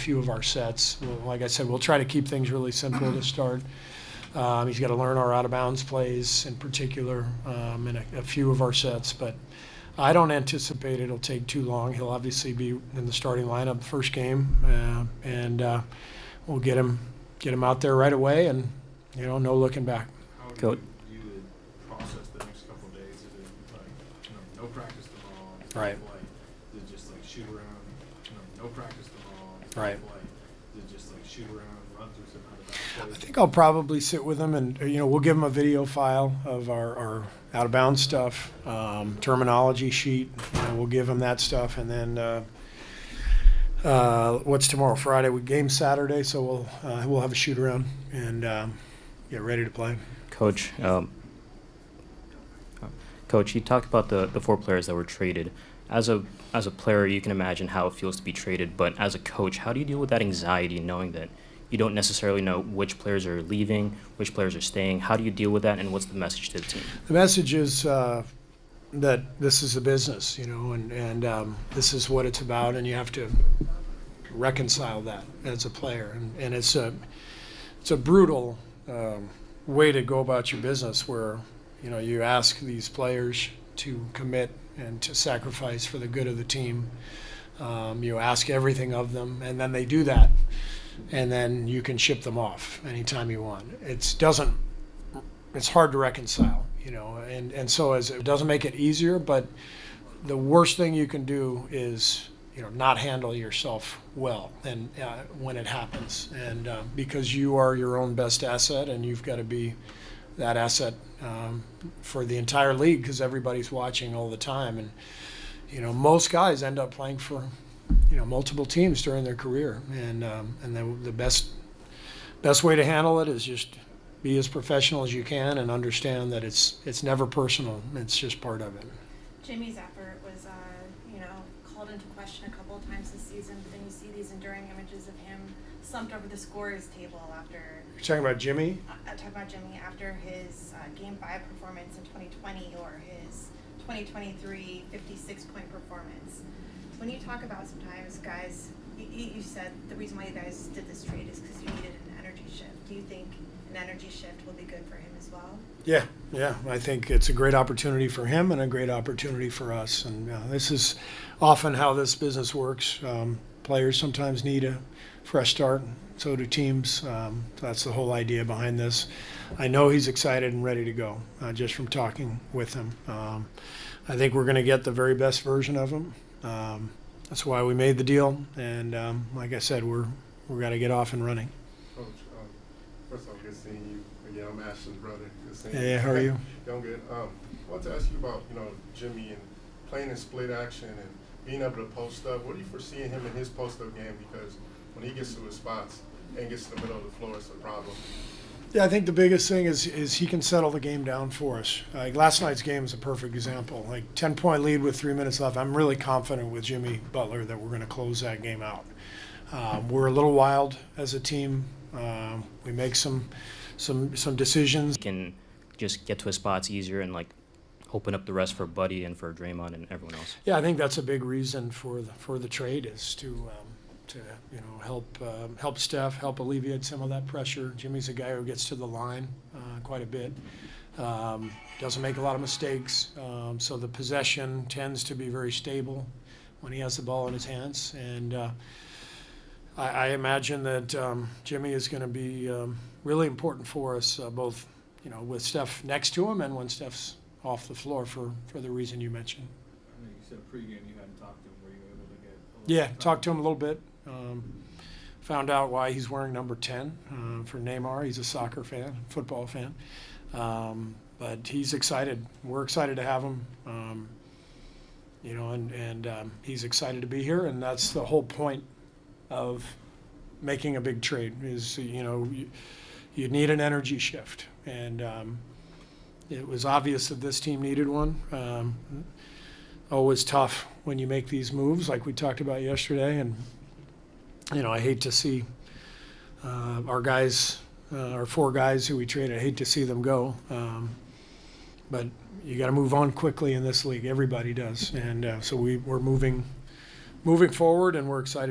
few of our sets. Like I said, we'll try to keep things really simple to start. He's got to learn our out-of-bounds plays in particular in a few of our sets, but I don't anticipate it'll take too long. He'll obviously be in the starting lineup first game, and we'll get him out there right away, and no looking back. How would you process the next couple of days? Is it like no practice tomorrow, right? Play? Is it just like shoot around? No practice tomorrow, right? Play? Is it just like shoot around, run through some out-of-bounds plays? I think I'll probably sit with him, and we'll give him a video file of our out-of-bounds stuff, terminology sheet. We'll give him that stuff, and then what's tomorrow? Friday. We game Saturday, so we'll have a shoot around and get ready to play. Coach, you talked about the 4 players that were traded. As a player, you can imagine how it feels to be traded, but as a coach, how do you deal with that anxiety knowing that you don't necessarily know which players are leaving, which players are staying? How do you deal with that, and what's the message to the team? The message is that this is a business, and this is what it's about, and you have to reconcile that as a player. And it's a brutal way to go about your business, where you ask these players to commit and to sacrifice for the good of the team. You ask everything of them, and then they do that, and then you can ship them off anytime you want. It's hard to reconcile, and so it doesn't make it easier, but the worst thing you can do is not handle yourself well and when it happens, and because you are your own best asset, and you've got to be that asset for the entire league, because everybody's watching all the time. And most guys end up playing for multiple teams during their career, and the best way to handle it is just be as professional as you can and understand that it's never personal. It's just part of it. Jimmy's effort was called into question a couple of times this season, but then you see these enduring images of him slumped over the scorer's table after. You're talking about Jimmy? I'm talking about Jimmy after his Game 5 performance in 2020 or his 2023 56-point performance. When you talk about sometimes guys, you said the reason why you guys did this trade is because you needed an energy shift. Do you think an energy shift will be good for him as well? Yeah. I think it's a great opportunity for him and a great opportunity for us. And this is often how this business works. Players sometimes need a fresh start. So do teams. That's the whole idea behind this. I know he's excited and ready to go just from talking with him. I think we're going to get the very best version of him. That's why we made the deal. And like I said, we're got to get off and running. Coach, first off, good seeing you. Again, I'm Ashton's brother. Good seeing you. Yeah, how are you? I'm good. I wanted to ask you about, Jimmy and playing in split action and being able to post up. What do you foresee in him in his post-up game? Because when he gets to his spots and gets to the middle of the floor, it's a problem. Yeah, I think the biggest thing is he can settle the game down for us. Last night's game is a perfect example. 10-point lead with 3 minutes left. I'm really confident with Jimmy Butler that we're going to close that game out. We're a little wild as a team. We make some decisions. He can just get to his spots easier and open up the rest for Buddy and for Draymond and everyone else. Yeah, I think that's a big reason for the trade is to help Steph, help alleviate some of that pressure. Jimmy's a guy who gets to the line quite a bit, doesn't make a lot of mistakes, so the possession tends to be very stable when he has the ball in his hands. And I imagine that Jimmy is going to be really important for us, both with Steph next to him and when Steph's off the floor for the reason you mentioned. I know you said pregame you hadn't talked to him. Were you able to get? Yeah, talked to him a little bit. Found out why he's wearing number 10 for Neymar. He's a soccer fan, football fan. But he's excited. We're excited to have him. And he's excited to be here. And that's the whole point of making a big trade is, you need an energy shift. And it was obvious that this team needed one. Always tough when you make these moves like we talked about yesterday. And I hate to see our guys, our 4 guys who we traded, I hate to see them go. But you got to move on quickly in this league. Everybody does. And so we're moving forward, and we're excited.